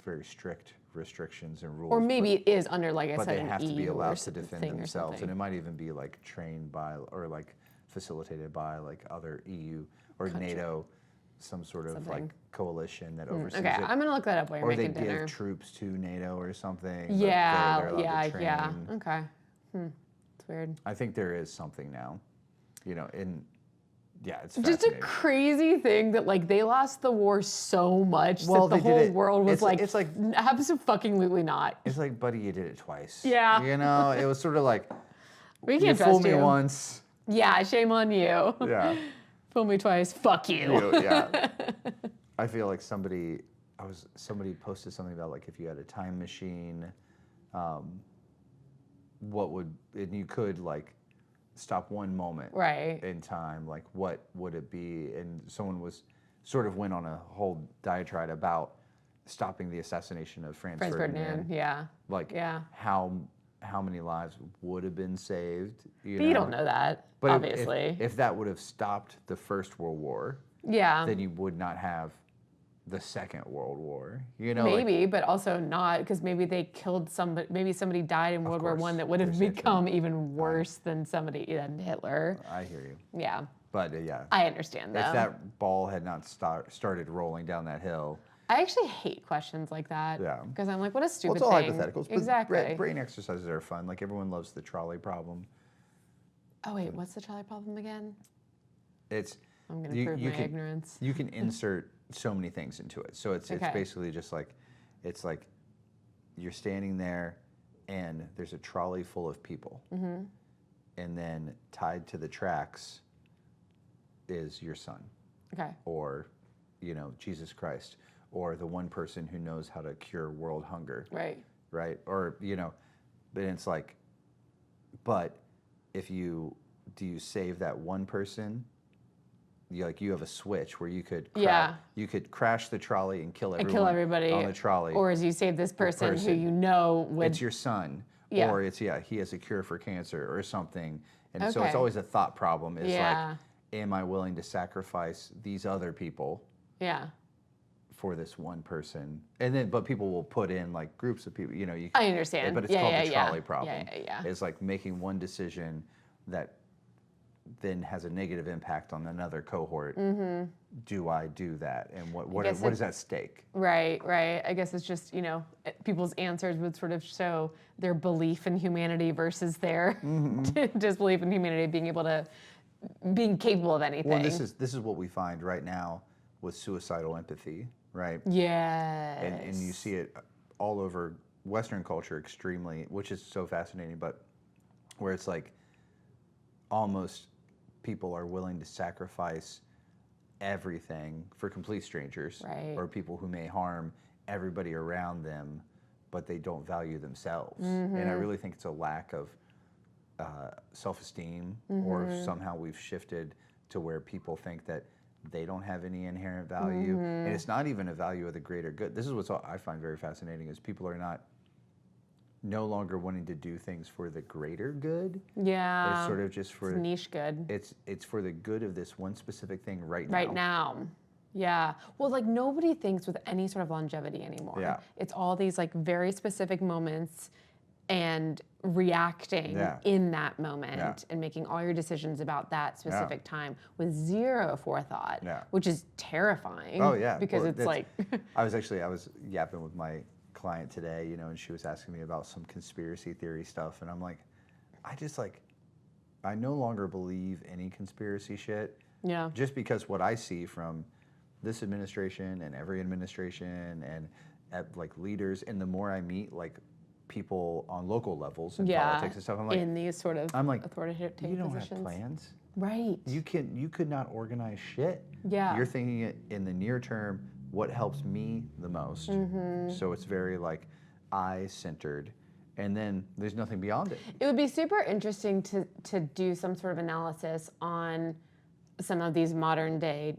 very strict restrictions and rules. Or maybe it is under, like I but said, they an have to be EU allowed or to defend thing or themselves, and something. it might even be like trained by or like facilitated by like other EU or NATO, some sort of like Something. coalition that oversees Okay, it. I'm gonna look that up while you're Or they making dinner. give troops to NATO or something. but Yeah, they're allowed to yeah. train. Okay. It's weird. I think there is something now, you know, yeah, it's Just a fascinating. crazy thing that like they lost the war so much Well, that the they did whole it- world was it's like- absolutely not. It's like, buddy, you did it twice. Yeah. You know, it was sort of like, We you can't fooled trust me you. once. Yeah, shame on you. Yeah. Fool me twice. Fuck you. Yeah. I feel like somebody posted something about like if you had a time machine, and you could like stop one moment Right. in time, like what would it be? And someone went on a whole diatribe about stopping the assassination of Franz Ferdinand. Yeah. Like Yeah. how many lives would have been saved? But you don't know that, But if- obviously. if that would have stopped the First World War, yeah. then you would not have the Second World War. You know, like, Maybe, but also not, because maybe they killed somebody. Maybe somebody died in World War course, One that would have there's become even worse than Hitler. I hear you. Yeah, But yeah, I understand if though. that ball had not started rolling down that hill, I actually hate questions like that. Yeah. Because I'm like, what a well, stupid it's all thing. hypotheticals. But Exactly. brain exercises are fun. Like everyone loves the trolley problem. Oh wait, what's the trolley problem again? It's I'm gonna you- prove you my can- ignorance. you can insert so many things into it. So it's Okay. basically just like it's like you're standing there and there's a trolley full of people. Mm-hmm. And then tied to the tracks is your son Okay. or Jesus Christ or the one person who knows how to cure world hunger, Right. right? Or but it's like but if do you save that one person? You have a switch where you could you could crash the trolley and kill everyone everybody. on the trolley. Or as you save this person who person. you know would. It's your son, Yeah. or it's he has a cure for cancer or something, and so Okay. it's always a thought problem. It's Yeah. like, am I willing to sacrifice these other people Yeah. for this one person? And then, but people will put in like groups of people. I understand. But it's Yeah, called yeah, the yeah. trolley problem. Yeah. It's like making one decision that then has a negative impact on another cohort. Mm-hmm. Do I do that? And what guess is at stake? Right. I guess it's just, people's answers would sort of show their belief in humanity versus their disbelief in humanity being capable of anything. Well, this is what we find right now with suicidal empathy, right? Yes. And you see it all over Western culture extremely, which is so fascinating, but where it's like almost people are willing to sacrifice everything for complete strangers Right. or people who may harm everybody around them, but they don't value themselves. And I really think it's a lack of self-esteem, or somehow we've shifted to where people think that they don't have any inherent value, and it's not even a value of the greater good. This is what I find very fascinating: is people are no longer wanting to do things for the greater good. Yeah. It's sort of just for It's niche good. it's for the good of this one specific thing right now. Right now. Yeah. Well, like nobody thinks with any sort of longevity anymore. Yeah. It's all these like very specific moments and reacting Yeah. in that moment Yeah. and making all your decisions about that specific time with zero forethought, Yeah. which is terrifying. Oh yeah, Because Well, it's like I was yapping with my client today, you know, and she was asking me about some conspiracy theory stuff, and I'm like, I no longer believe any conspiracy shit. Yeah. Just because what I see from this administration and every administration and like leaders, and the more I meet like people on local levels in politics and stuff, I'm like, in these sort of authoritative you don't positions. have plans. Right. You could not organize shit. Yeah. You're thinking it in the near term, what helps me the most. So it's very like I-centered, and then there's nothing beyond it. It would be super interesting to do some sort of analysis on some of these modern day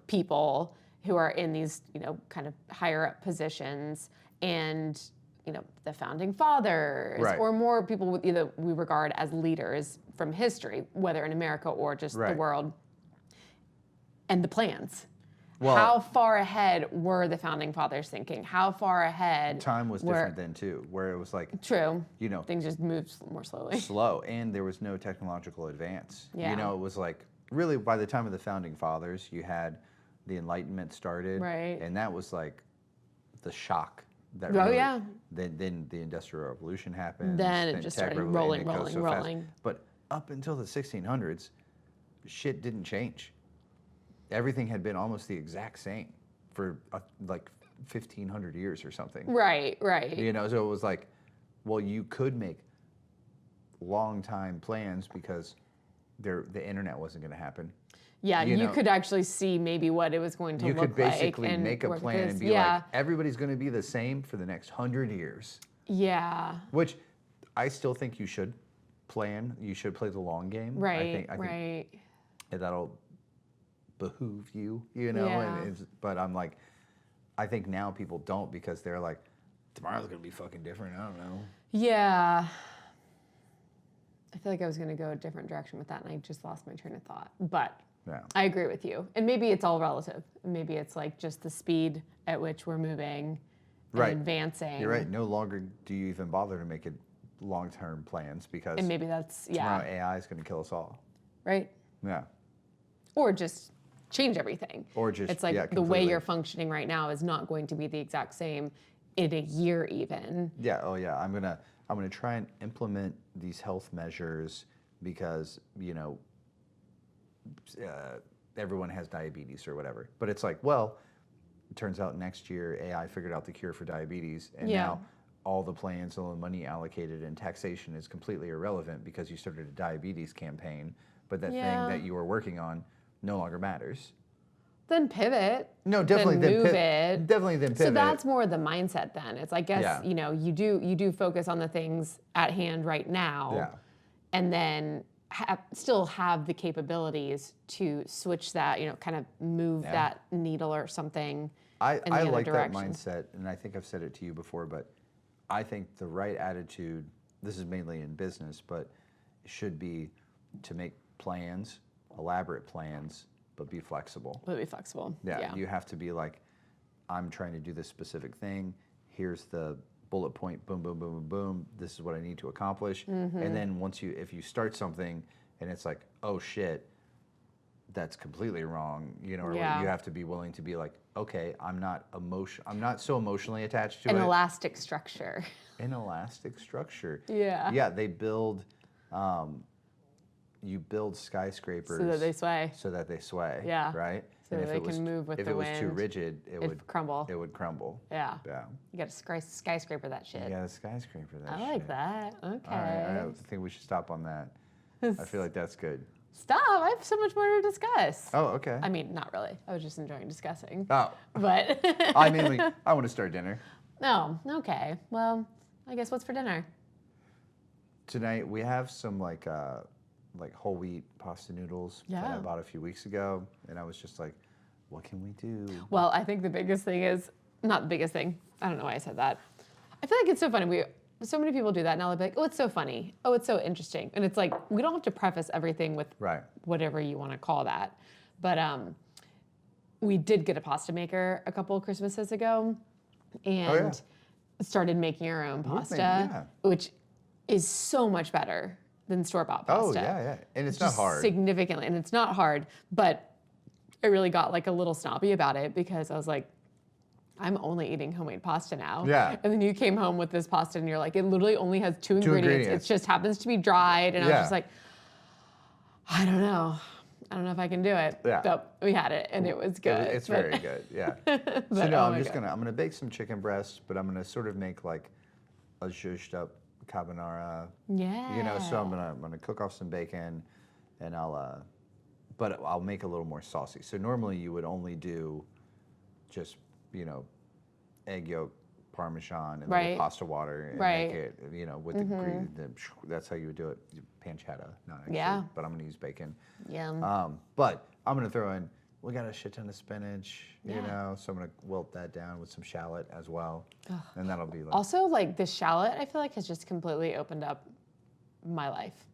people who are in these, you know, kind of higher up positions, and, you know, the founding fathers, Right. or more people either we regard as leaders from history, whether in America or just the Right. world, and the plans. Well, how far ahead were the founding fathers thinking? How far ahead? time was different then too, where it was like, True. you know, Things just moved more slowly. slow, and there was no technological advance. Yeah. You know, it was like really by the time of the founding fathers, you had the Enlightenment started, Right. and that was like the shock. That Oh, really, yeah. Then the Industrial Revolution happened. Then it just started rolling. But up until the 1600s, shit didn't change. Everything had been almost the exact same for like 1,500 years or something. Right, right. You know, so it was like, well, you could make long time plans because the internet wasn't going to happen. Yeah, you know, could actually see maybe what it was going to you look like. could basically and make a work plan this. and be like, everybody's going to be the same for the next 100 years. Yeah. Which I still think you should plan. You should play the long game. Right, I right. think that'll behoove you, you know. Yeah. But I'm like, I think now people don't, because they're like, tomorrow's going to be fucking different. I don't know. Yeah. I feel like I was going to go a different direction with that, and I just lost my train of thought. But Yeah. I agree with you. And maybe it's all relative. Maybe it's like just the speed at which we're moving and Right. advancing. You're right. No longer do you even bother to make it long-term plans, because And maybe that's, tomorrow AI is going to kill us all. right? Yeah. Or just change everything. Or just, It's like yeah, the way completely. you're functioning right now is not going to be the exact same in a year even. Yeah. Oh, yeah. I'm gonna try and implement these health measures because, you know, everyone has diabetes or whatever. But it's like, well, it turns out next year AI figured out the cure for diabetes, and Yeah. now all the plans, all the money allocated, and taxation is completely irrelevant because you started a diabetes campaign, but that Yeah. thing that you were working on no longer matters. Then pivot. No, definitely then move pivot. it. Definitely then pivot. So that's more the mindset then. It's, I guess, Yeah. you know, you do focus on the things at hand right now. Yeah. And then still have the capabilities to switch that, you know, kind of move Yeah. that needle or something I in the other like that direction. mindset, and I think I've said it to you before, but I think the right attitude, this is mainly in business, but it should be to make plans, elaborate plans, but be flexible. But be flexible. Yeah, you have to be like, I'm trying to do this specific thing. Here's the bullet point, boom, boom, boom, boom, boom. This is what I need to accomplish. Mm-hmm. And then if you start something and it's like, oh shit, that's completely wrong, you know, or Yeah. you have to be willing to be like, okay, I'm not so emotionally attached to An it. elastic structure. An elastic structure. Yeah. Yeah, they build, you build skyscrapers So that they sway. so that they sway. Yeah. Right. So And they can move with if the it was too wind, rigid, it would crumble. It would crumble. Yeah. Yeah. You got to skyscraper that shit. You got a skyscraper. That I shit. like that. Okay. All right, I think we should stop on that. I feel like that's good. Stop. I have so much more to discuss. Oh, okay. I mean, not really. I was just enjoying discussing. Oh, But I mean, I want to start dinner. no, okay. Well, I guess what's for dinner? Tonight we have some like whole wheat pasta noodles that I Yeah. bought a few weeks ago, and I was just like, what can we do? Well, I think the biggest thing is not the biggest thing. I don't know why I said that. I feel like it's so funny. So many people do that now. They're like, oh, it's so funny. Oh, it's so interesting. And it's like, we don't have to preface everything with Right. whatever you want to call that. But we did get a pasta maker a couple of Christmases ago, and started making our own pasta, yeah. which is so much better than store-bought pasta. Oh yeah. And it's not Just hard. Significantly, and it's not hard, but I really got like a little snobby about it because I was like, I'm only eating homemade pasta now. Yeah. And then you came home with this pasta and you're like, it literally only has two ingredients. It just happens to be dried. And I was Yeah. just like, I don't know. I don't know if I can do it. Yeah. But we had it and it was good. It's very good, yeah. So But, no, oh I'm my just God. I'm gonna bake some chicken breasts, but I'm gonna sort of make like a zhuzhed up carbonara. Yeah. You know, so I'm gonna cook off some bacon, and but I'll make a little more saucy. So normally you would only do just, you know, egg yolk, Parmesan, and a little pasta water, and make it, you know, with that's how you would do it. Pancetta, not actually, Yeah. but I'm gonna use bacon. Yum. But I'm gonna throw in, we got a shit ton of spinach, you Yeah. know, so I'm gonna wilt that down with some shallot as well. And that'll be like, Also, like the shallot, I feel like has just completely opened up my life.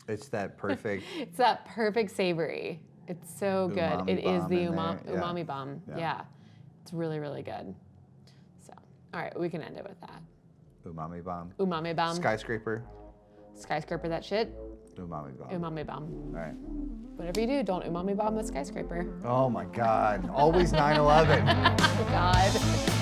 it's that perfect, It's that perfect savory. It's so good. Umami It is bomb the in there, yeah. umami bomb. Yeah. Yeah. It's really, really good. So, all right, we can end it with that. umami bomb. Umami bomb. Skyscraper, Skyscraper that shit. umami bomb. Umami bomb. All right. Whatever you do, don't umami bomb the skyscraper. Oh my God, always 9/11. Oh, God.